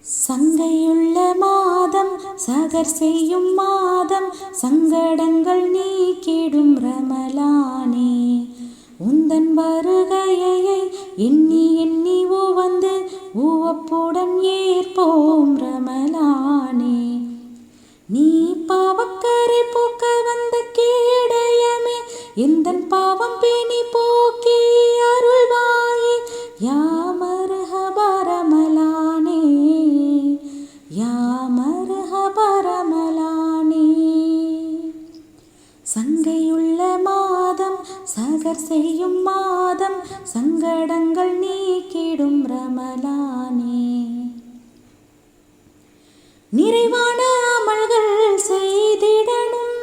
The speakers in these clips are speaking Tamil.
சங்கையுள்ள மாதம் சகர் செய்யும் மாதம் சங்கடங்கள் நீக்கிடும் ரமலானே. உந்தன் வருகையை எண்ணி எண்ணி வந்து உவப்புடன் ஏற்போம் ரமலானே. நீ பாவக்கரை போக்க வந்த கேடயமே எந்தன் பாவம் பேணி போக்கி அருள்வாயே. யா மர்ஹபா ரமலானே, யா மர்ஹபா ரமலானே. சங்கையுள்ள மாதம் சகர் செய்யும் மாதம் சங்கடங்கள் நீக்கிடும் ரமலானே. நிறைவான அமல்கள் செய்திடணும்,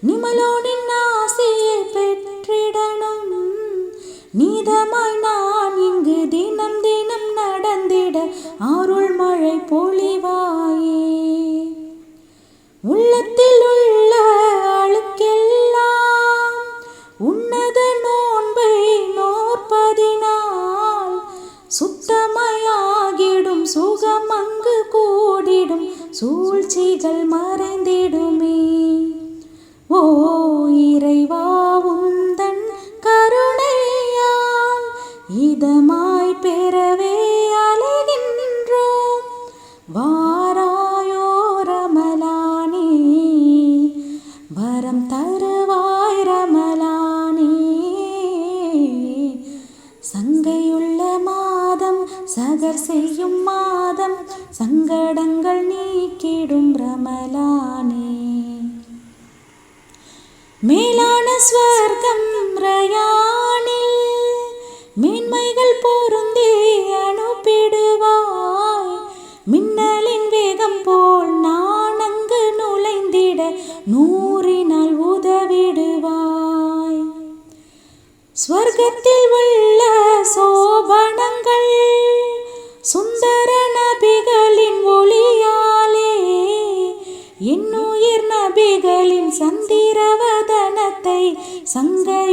நிமலோனின் ஆசையை பெற்றிடணும். நீதமாய் நான் இங்கு தினம் தினம் நடந்திட அருள் மழை பொழிவாயே. உள்ளத்தில் உள்ள அழுக்கெல்லாம் உன்னத நோன்பை நோற்பதினால் சுத்தமாயாகிடும், சுகம் அங்கு கூடிடும், சூழ்ச்சிகள் மறைந்திடுமே. ஓ இறைவா உந்தன் கருணையால் இதமாய் பெறவே அலைகின்றோம். வாராயோ ரமலானே, வரம் தருவாய் ரமலானே. சங்கையுள்ள மாதம் சகர் செய்யும் மாதம் சங்கடங்கள் நீக்கிடும் ரமலானே. மேலான ஸ்வர்க்கம் ரயானில் மேன்மைகள் பொருந்தி அனுப்பிடுவாய். மின்னலின் வேகம் போல் நான் அங்கு நுழைந்திட நூறினால் உதவிடுவாய். ஸ்வர்க்கத்தில் உள்ள சோபனங்கள் சுந்தர நபிகளின் ஒளியாலே என்னுயிர் நபிகளின் சந்திரவதனத்தை சங்கையு